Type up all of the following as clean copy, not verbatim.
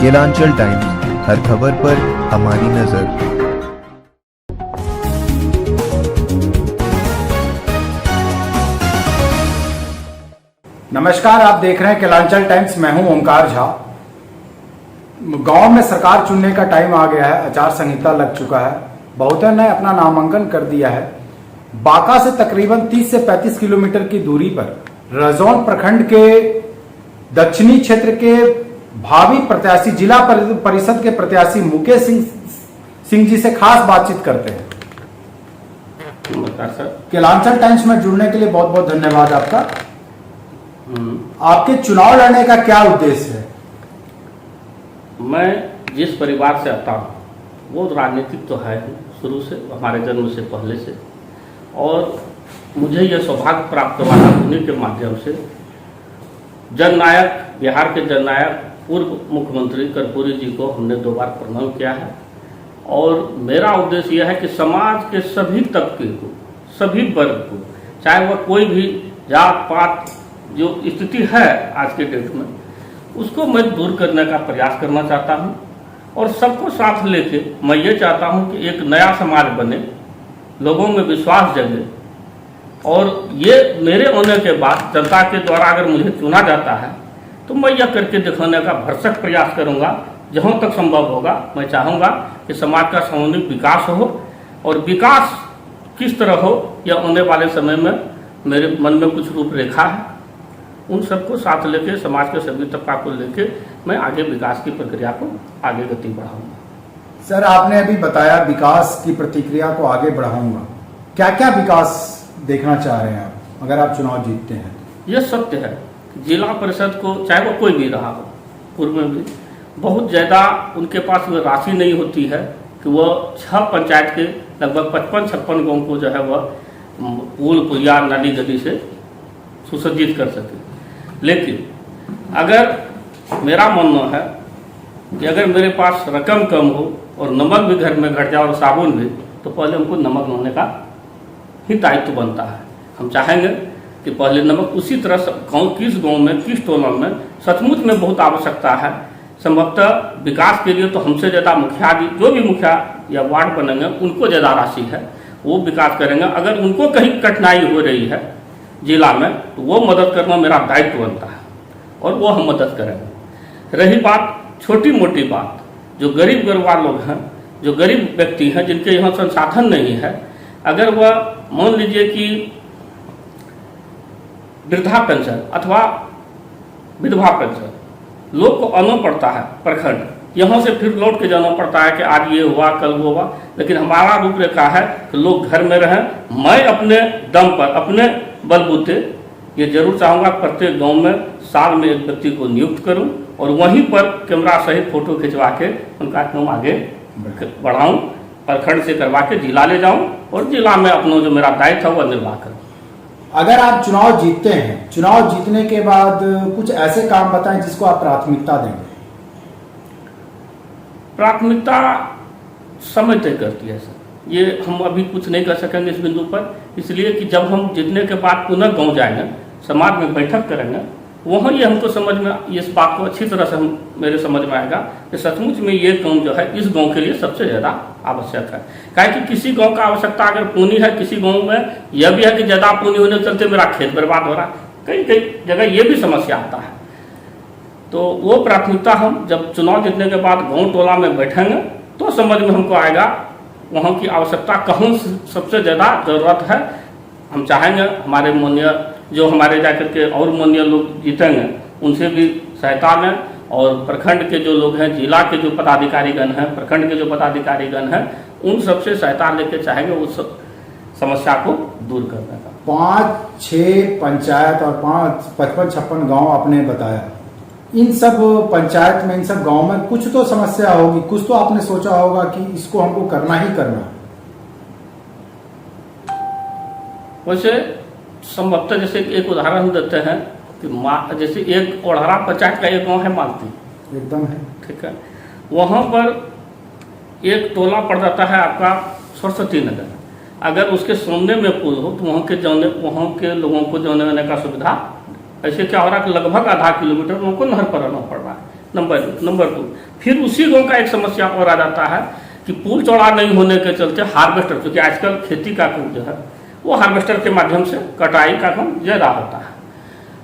Kelanchal times, हर खबर पर हमारी नजर। नमस्कार, आप देख रहे हैं केलांचल टाइम्स। मैं हूं ओमकार झा। गांव में सरकार चुनने का टाइम आ गया है, आचार संहिता लग चुका है, बहुतों ने अपना नामांकन कर दिया है। बांका से तकरीबन 30 से 35 किलोमीटर की दूरी पर रजौन प्रखंड के दक्षिणी क्षेत्र के भावी प्रत्याशी जिला परिषद के प्रत्याशी मुकेश सिंह जी से खास बातचीत करते हैं। नमस्कार सर। केलांचल टाइम्स में जुड़ने के लिए बहुत बहुत धन्यवाद आपका। आपके चुनाव लड़ने का क्या उद्देश्य है? मैं जिस परिवार से आता हूँ वो राजनीतिक तो है शुरू से, हमारे जन्म से पहले से, और मुझे यह सौभाग्य प्राप्त हुआ था उन्हीं के माध्यम से। जननायक, बिहार के जननायक पूर्व मुख्यमंत्री कर्पूरी जी को हमने 2 बार प्रणाम किया है, और मेरा उद्देश्य यह है कि समाज के सभी तबके को, सभी वर्ग को, चाहे वह कोई भी जात पात जो स्थिति है आज के डेट में, उसको मैं दूर करने का प्रयास करना चाहता हूं, और सबको साथ लेके मैं ये चाहता हूं कि एक नया समाज बने, लोगों में विश्वास जगे, और ये मेरे होने के बाद जनता के द्वारा अगर मुझे चुना जाता है तो मैं यह करके दिखाने का भरसक प्रयास करूंगा। जहां तक संभव होगा मैं चाहूँगा कि समाज का सामूहिक विकास हो, और विकास किस तरह हो यह आने वाले समय में मेरे मन में कुछ रूपरेखा है। उन सबको साथ लेके, समाज के सभी तबका को लेके मैं आगे विकास की प्रक्रिया को आगे गति बढ़ाऊंगा। सर, आपने अभी बताया विकास की प्रक्रिया को आगे बढ़ाऊंगा। क्या क्या विकास देखना चाह रहे हैं आप अगर आप चुनाव जीतते हैं? यह सत्य है, जिला परिषद को चाहे वो कोई भी रहा हो, पूर्व में भी बहुत ज़्यादा उनके पास वह राशि नहीं होती है कि वह 6 पंचायत के लगभग 55-56 गाँव को जो है वह पुल पुलिया नदी गदी से सुसज्जित कर सके। लेकिन अगर मेरा मानना है कि अगर मेरे पास रकम कम हो और नमक भी घर में घट जाए और साबुन भी, तो पहले हमको नमक लाने का ही दायित्व बनता है। हम चाहेंगे कि पहले नमक उसी तरह गाँव, किस गाँव में, किस टोला में सचमुच में बहुत आवश्यकता है। संभवतः विकास के लिए तो हमसे ज़्यादा मुखिया, जो भी मुखिया या वार्ड बनेंगे उनको ज़्यादा राशि है, वो विकास करेंगे। अगर उनको कहीं कठिनाई हो रही है जिला में तो वो मदद करना मेरा दायित्व बनता है, और वो हम मदद करेंगे। रही बात छोटी मोटी बात, जो गरीब गरबा लोग हैं, जो गरीब व्यक्ति हैं जिनके यहाँ संसाधन नहीं है, अगर वह मान लीजिए कि वृद्धा पेंशन अथवा विधवा पेंशन लोग को आना पड़ता है प्रखंड, यहाँ से फिर लौट के जाना पड़ता है कि आज ये हुआ कल वो हुआ, लेकिन हमारा रूपरेखा है कि लोग घर में रहें। मैं अपने दम पर, अपने बलबूते ये जरूर चाहूँगा प्रत्येक गांव में साल में एक व्यक्ति को नियुक्त करूं, और वहीं पर कैमरा सहित फोटो खिंचवा के उनका काम आगे बढ़ाऊं, प्रखंड से करवा के जिला ले जाऊं, और जिला में अपना जो मेरा दायित्व है वह निर्वाह करूं। अगर आप चुनाव जीतते हैं, चुनाव जीतने के बाद कुछ ऐसे काम बताएं जिसको आप प्राथमिकता देंगे। प्राथमिकता समय तय करती है सर, ये हम अभी कुछ नहीं कर सकेंगे इस बिंदु पर, इसलिए कि जब हम जीतने के बाद पुनः गांव जाएंगे, समाज में बैठक करेंगे, वहाँ ये हमको समझ में, इस बात को अच्छी तरह से मेरे समझ में आएगा कि सचमुच में ये काम जो है इस गांव के लिए सबसे ज़्यादा आवश्यक है। काहे कि किसी गांव का आवश्यकता अगर पानी है, किसी गांव में यह भी है कि ज़्यादा पानी होने के चलते मेरा खेत बर्बाद हो रहा है, कई कई जगह ये भी समस्या आता है। तो वो प्राथमिकता हम जब चुनाव जीतने के बाद गाँव टोला में बैठेंगे तो समझ में हमको आएगा वहाँ की आवश्यकता कहाँ सबसे ज़्यादा ज़रूरत है। हम चाहेंगे हमारे माननीय, जो हमारे जाकर के और माननीय लोग जीतेंगे उनसे भी सहायता लें, और प्रखंड के जो लोग हैं, जिला के जो पदाधिकारीगण हैं, प्रखंड के जो पदाधिकारीगण हैं, उन सबसे सहायता लेके चाहेंगे उस समस्या को दूर करने का। 5-6 पंचायत और 55-56 गाँव आपने बताया। इन सब पंचायत में, इन सब गाँव में कुछ तो समस्या होगी, कुछ तो आपने सोचा होगा कि इसको हमको करना ही करना है। वैसे संभवतः जैसे एक उदाहरण हम देते हैं कि जैसे एक ओढ़रा पंचायत का एक गांव है मालती, एकदम है, ठीक है, वहाँ पर एक टोला पड़ जाता है आपका सरस्वती नगर। अगर उसके सामने में पुल हो तो वहाँ के लोगों को जाने आने का सुविधा, ऐसे क्या हो रहा है कि लगभग आधा किलोमीटर उनको नहर पर रहना पड़ रहा है। नंबर 2, फिर उसी गांव का एक समस्या और आ जाता है कि पुल चौड़ा नहीं होने के चलते हार्वेस्टर, क्योंकि आजकल खेती का काम जो है वो हार्वेस्टर के माध्यम से कटाई का काम ज़्यादा होता है,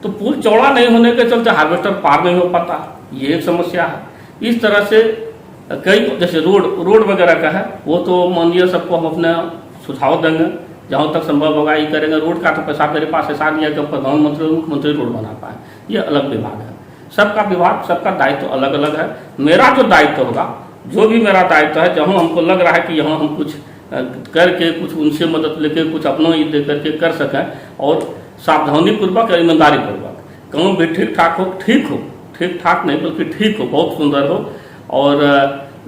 तो पुल चौड़ा नहीं होने के चलते हार्वेस्टर पार नहीं हो पाता, ये एक समस्या है। इस तरह से कई, जैसे रोड वगैरह का है, वो तो मानिए सबको हम अपने सुझाव देंगे, जहाँ तक संभव होगा ये करेंगे। रोड का तो पैसा मेरे पास ऐसा नहीं है कि प्रधानमंत्री और मुख्यमंत्री रोड बना पाए, ये अलग विभाग है। सबका विभाग, सबका दायित्व अलग अलग है। मेरा जो दायित्व होगा, जो भी मेरा दायित्व है, जहाँ हमको लग रहा है कि यहाँ हम कुछ करके, कुछ उनसे मदद लेके, कुछ अपनों ही दे करके कर सकें, और सावधानी पूर्वक और ईमानदारी पूर्वक काम भी ठीक ठाक नहीं बल्कि ठीक हो, बहुत सुंदर हो, और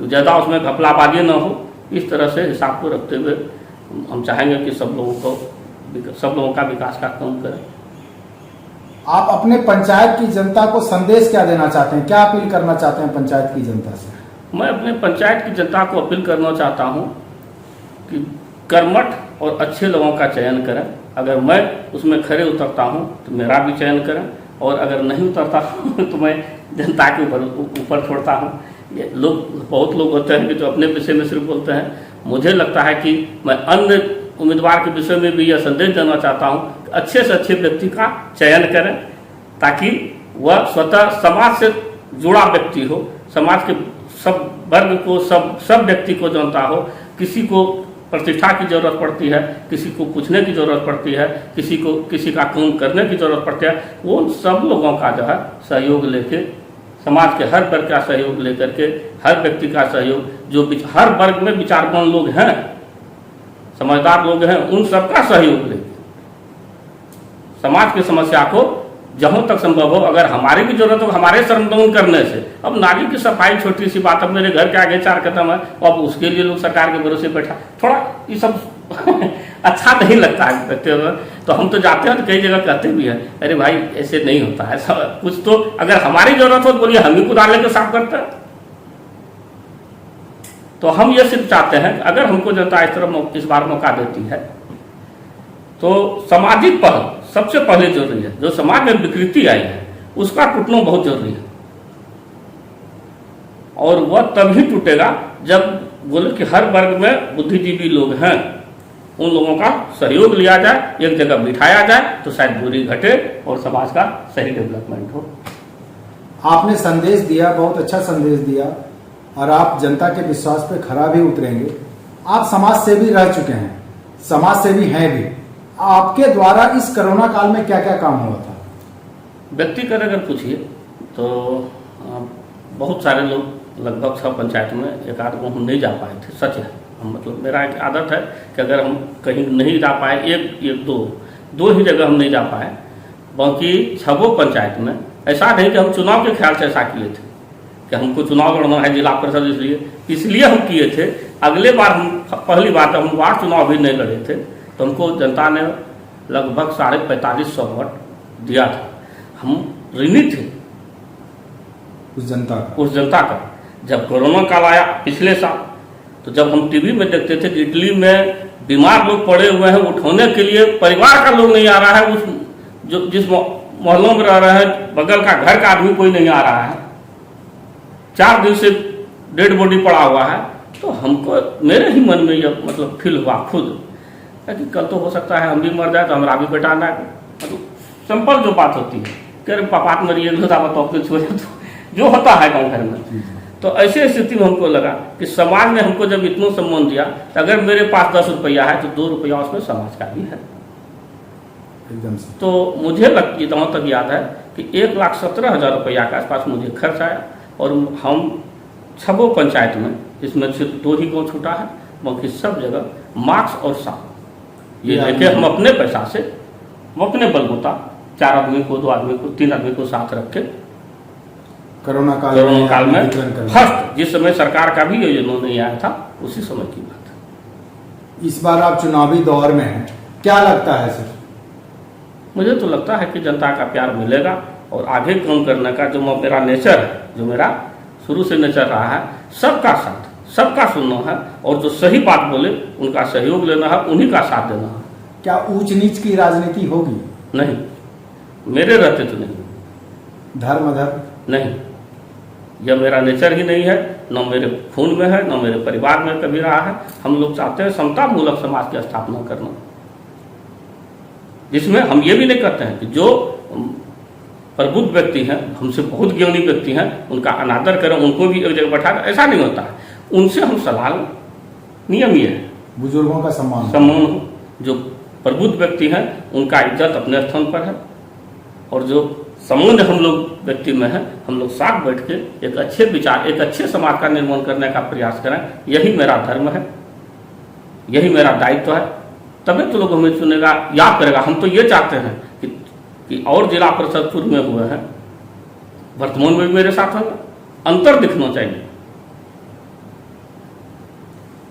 ज़्यादा उसमें घपलाबाजी ना हो, इस तरह से हिसाब को रखते हुए हम चाहेंगे कि सब लोगों का विकास का काम करें। आप अपने पंचायत की जनता को संदेश क्या देना चाहते हैं, क्या अपील करना चाहते हैं पंचायत की जनता से? मैं अपने पंचायत की जनता को अपील करना चाहता हूं कि कर्मठ और अच्छे लोगों का चयन करें। अगर मैं उसमें खरे उतरता हूं तो मेरा भी चयन करें, और अगर नहीं उतरता तो मैं जनता के ऊपर छोड़ता हूं। बहुत लोग होते हैं कि जो अपने विषय में सिर्फ बोलते हैं। मुझे लगता है कि मैं अन्य उम्मीदवार के विषय में भी यह संदेश देना चाहता हूं कि अच्छे से अच्छे व्यक्ति का चयन करें, ताकि वह स्वतः समाज से जुड़ा व्यक्ति हो, समाज के सब वर्ग को, सब व्यक्ति को जानता हो। किसी को प्रतिष्ठा की जरूरत पड़ती है, किसी को पूछने की जरूरत पड़ती है, किसी का काम करने की जरूरत पड़ती है, वो सब लोगों का जो है सहयोग लेके, समाज के हर वर्ग का सहयोग लेकर के, हर व्यक्ति का सहयोग, जो हर वर्ग में विचारवान लोग हैं, समझदार लोग हैं, उन सबका सहयोग लेके समाज की समस्या को जहां तक संभव हो, अगर हमारी भी जरूरत हो, हमारे श्रमदान करने से। अब नाली की सफाई छोटी सी बात, अब मेरे घर के आगे 4 कदम है, अब उसके लिए लोग सरकार के भरोसे बैठा, थोड़ा ये सब अच्छा नहीं लगता है करते हुए। तो हम तो जाते हैं तो कई जगह कहते भी हैं, अरे भाई ऐसे नहीं होता है, कुछ तो अगर हमारी जरूरत हो तो बोलिए हम ही कुदाल लेकर साफ करते हैं। तो हम ये सिर्फ चाहते हैं, अगर हमको जनता इस बार मौका देती है तो सामाजिक पहल सबसे पहले जरूरी है। जो समाज में विकृति आई है उसका टूटना बहुत जरूरी है, और वह तभी टूटेगा जब बोले कि हर वर्ग में बुद्धिजीवी लोग हैं, उन लोगों का सहयोग लिया जाए, एक जगह बिठाया जाए, तो शायद दूरी घटे और समाज का सही डेवलपमेंट हो। आपने संदेश दिया, बहुत अच्छा संदेश दिया, और आप जनता के विश्वास पे खरा भी उतरेंगे। आप समाज सेवी रह चुके हैं, समाज सेवी हैं भी। आपके द्वारा इस कोरोना काल में क्या क्या काम हुआ था? व्यक्तिगत अगर पूछिए तो बहुत सारे लोग, लगभग 6 पंचायत में एक आध हम नहीं जा पाए थे, सच है। मतलब मेरा एक आदत है कि अगर हम कहीं नहीं जा पाए, एक दो ही जगह हम नहीं जा पाए, बाकी 6 पंचायत में ऐसा नहीं कि हम चुनाव के ख्याल से ऐसा किए थे कि हमको चुनाव लड़ना है जिला परिषद, इसलिए हम किए थे। अगले बार हम, पहली बार हम वार्ड चुनाव भी नहीं लड़े थे, तो हमको जनता ने लगभग 4500 वोट दिया था। हम ऋणी थे उस जनता का। जब कोरोना काल आया पिछले साल, तो जब हम टीवी में देखते थे कि इटली में बीमार लोग पड़े हुए हैं, उठाने के लिए परिवार का लोग नहीं आ रहा है, जिस मोहल्लों में रह रहे हैं बगल का घर का आदमी कोई नहीं आ रहा है, 4 दिन से डेड बॉडी पड़ा हुआ है। तो हमको, मेरे ही मन में यह मतलब फील हुआ खुद कि कल तो हो सकता है हम भी मर जाए तो हमारा भी बेटा ना, मतलब सिंपल जो बात होती है कि अरे पापा मरिए तो जो होता है गाँव घर में। तो ऐसे स्थिति में हमको लगा कि समाज ने हमको जब इतना सम्मान दिया, तो अगर मेरे पास 10 रुपया है तो 2 रुपया उसमें समाज का भी है एकदम से। तो मुझे जहाँ तक याद है कि 1,17,000 रुपया के आसपास मुझे खर्च आया, और हम 6 पंचायत में, इसमें सिर्फ 2 ही गाँव छूटा है, बाकी सब जगह मास्क और साफ ये लेके हम अपने पैसा से, हम अपने बलबूता 4 आदमी को, 2 आदमी को, 3 आदमी को साथ रख के कोरोना काल में फर्स्ट, जिस समय सरकार का भी योजना नहीं आया था, उसी समय की बात है। इस बार आप चुनावी दौर में हैं, क्या लगता है सर? मुझे तो लगता है कि जनता का प्यार मिलेगा, और आगे काम करने का जो मेरा नेचर है, जो मेरा शुरू से नेचर रहा है, सबका साथ, सबका सुनना है, और जो सही बात बोले उनका सहयोग लेना है, उन्हीं का साथ देना है। क्या ऊंच नीच की राजनीति होगी? नहीं, मेरे रहते तो नहीं। धर्म नहीं, यह मेरा नेचर ही नहीं है, न मेरे खून में है, न मेरे परिवार में कभी रहा है। हम लोग चाहते हैं समता मूलक समाज की स्थापना करना, जिसमें हम ये भी नहीं करते हैं कि जो प्रबुद्ध व्यक्ति हैं, हमसे बहुत ज्ञानी व्यक्ति हैं, उनका अनादर करें, उनको भी एक जगह बैठा कर, ऐसा नहीं होता है। उनसे हम सलाह लें, नियम ये है, बुजुर्गों का सम्मान हो। जो प्रबुद्ध व्यक्ति हैं उनका इज्जत अपने स्थान पर है, और जो संबंध हम लोग व्यक्ति में है, हम लोग साथ बैठ के एक अच्छे विचार, एक अच्छे समाज का निर्माण करने का प्रयास करें। यही मेरा धर्म है, यही मेरा दायित्व है। तभी तो लोग हमें चुनेगा, याद करेगा। हम तो ये चाहते हैं कि और जिला परिषद पूर्व में हुए हैं, वर्तमान में भी मेरे साथ होगा, अंतर दिखना चाहिए।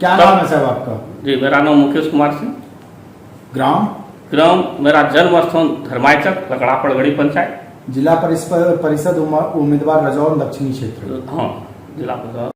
क्या नाम है साहब आपका? जी, मेरा नाम मुकेश कुमार सिंह। ग्राम मेरा जन्म स्थान धर्मायचक, लकड़ा पड़गड़ी पंचायत। जिला परिषद उम्मीदवार रजौन दक्षिणी क्षेत्र। हाँ, जिला परिषद।